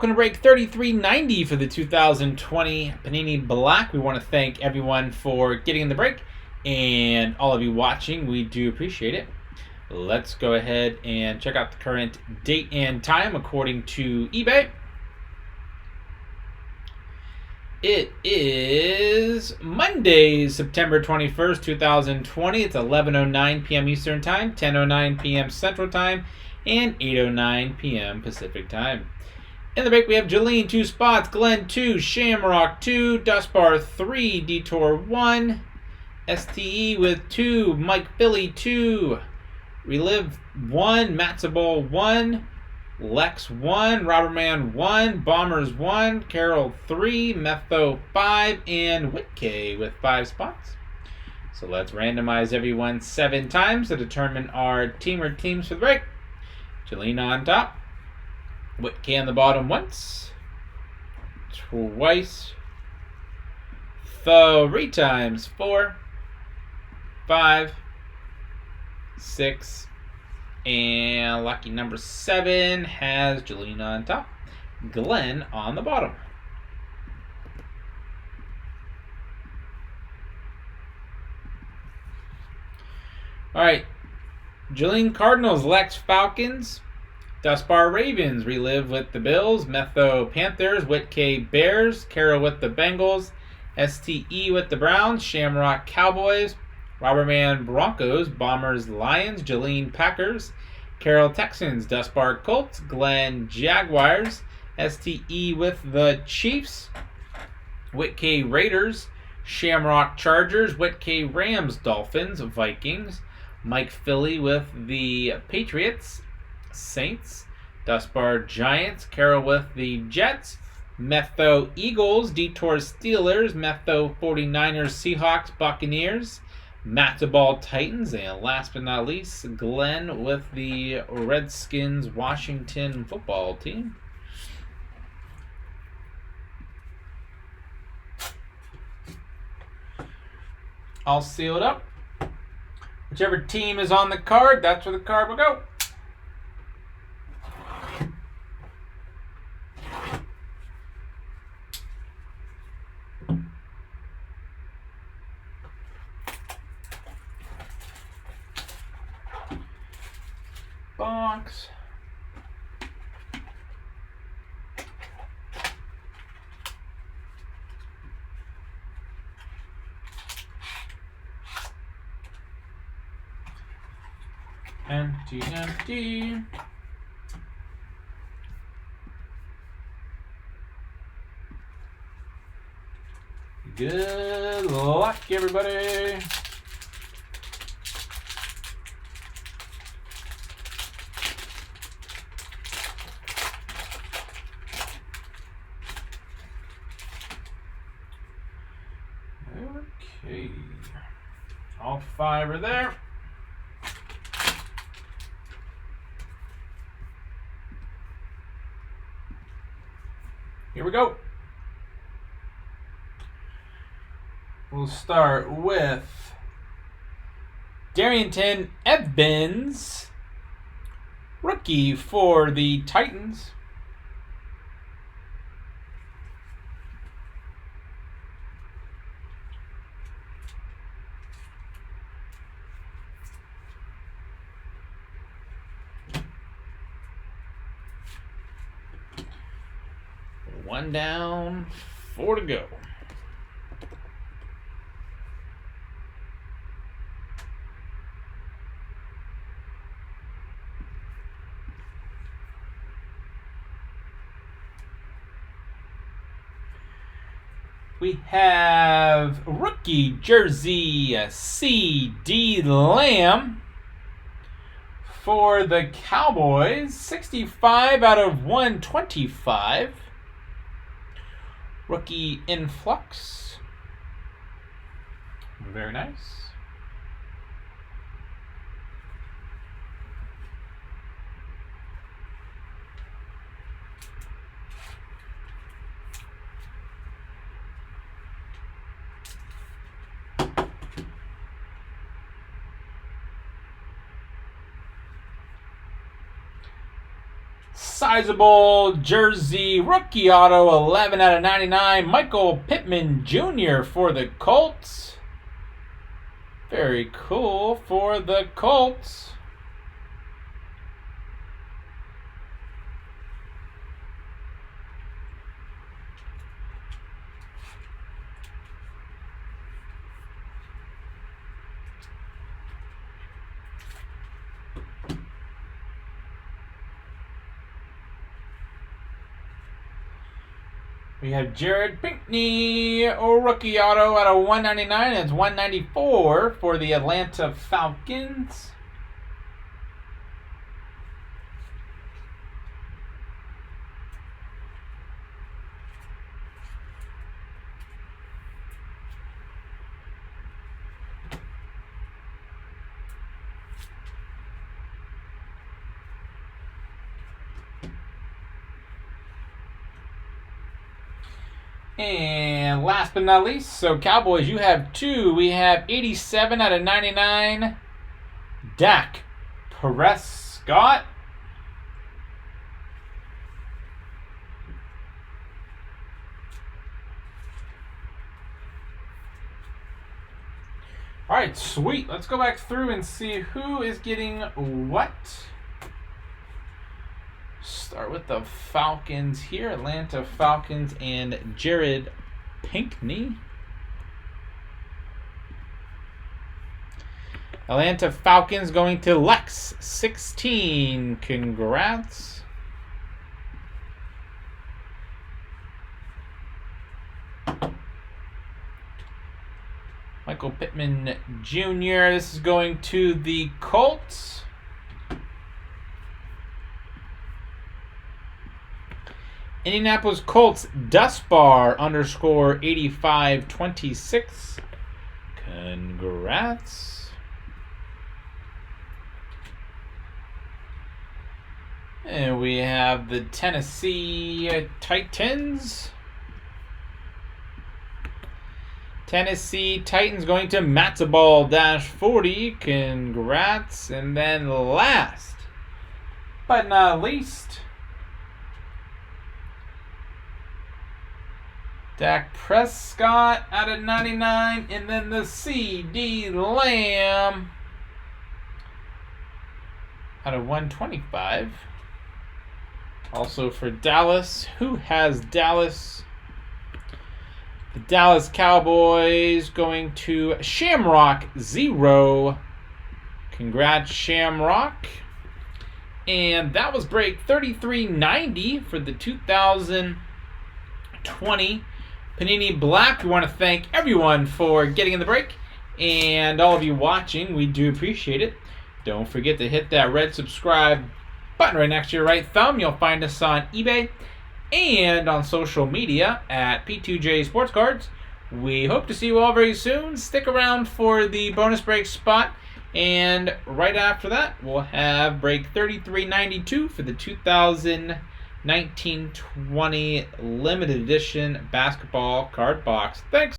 Going to break 33.90 for the 2020 Panini Black. We want to thank everyone for getting in the break, and all of you watching, we do appreciate it. Let's go ahead and check out the current date and time according to eBay. It is Monday, September 21st, 2020. It's 11:09 p.m. Eastern Time, 10:09 p.m. Central Time, and 8:09 p.m. Pacific Time. In the break, we have Jolene 2 spots, Glenn 2, Shamrock 2, Dustbar 3, Detour 1, STE with 2, Mike Philly 2, Relive 1, Matzaball 1, Lex 1, Robberman 1, Bombers 1, Carol 3, Metho 5, and Whitkay with 5 spots. So let's randomize everyone 7 times to determine our team or teams for the break. Jolene on top. Whitkay on the bottom once, twice, 3 times, 4, 5, 6, and lucky number 7 has Jolene on top, Glenn on the bottom. All right, Jolene Cardinals, Lex Falcons, Dustbar Ravens, Relive with the Bills, Metho Panthers, Whitkay Bears, Carol with the Bengals, STE with the Browns, Shamrock Cowboys, Robberman Broncos, Bombers Lions, Jolene Packers, Carol Texans, Dustbar Colts, Glenn Jaguars, STE with the Chiefs, Whitkay Raiders, Shamrock Chargers, Whitkay Rams, Dolphins, Vikings, Mike Philly with the Patriots, Saints, Dustbar Giants, Carol with the Jets, Metho Eagles, Detour Steelers, Metho 49ers, Seahawks, Buccaneers, Matzaball Titans, and last but not least, Glenn with the Redskins Washington football team. All sealed up. Whichever team is on the card, that's where the card will go. Box. Empty. Good luck, everybody. Okay. All 5 are there. Here we go. We'll start with Darrington Evans, rookie for the Titans. One down, 4 to go. We have rookie jersey C.D. Lamb for the Cowboys, 65 out of 125. Rookie influx. Very nice. Sizable jersey rookie auto, 11 out of 99. Michael Pittman Jr. for the Colts. Very cool for the Colts. We have Jared Pinkney, rookie auto out of 199. It's 194 for the Atlanta Falcons. And last but not least, so Cowboys, you have two. We have 87 out of 99. Dak Prescott. All right, sweet. Let's go back through and see who is getting what. Start with the Falcons here. Atlanta Falcons and Jared Pinkney. Atlanta Falcons going to Lex 16. Congrats. Michael Pittman Jr. This is going to the Colts. Indianapolis Colts Dustbar _8526. Congrats. And we have the Tennessee Titans. Tennessee Titans going to Matzaball -40. Congrats. And then last but not least, Dak Prescott out of 99, and then the CD Lamb out of 125. Also for Dallas, who has Dallas? The Dallas Cowboys going to Shamrock 0. Congrats, Shamrock. And that was break 3390 for the 2020 Panini Black. We want to thank everyone for getting in the break, and all of you watching, we do appreciate it. Don't forget to hit that red subscribe button right next to your right thumb. You'll find us on eBay and on social media at P2J Sports Cards. We hope to see you all very soon. Stick around for the bonus break spot, and right after that, we'll have break 3392 for the 2019-20 limited edition basketball card box. Thanks.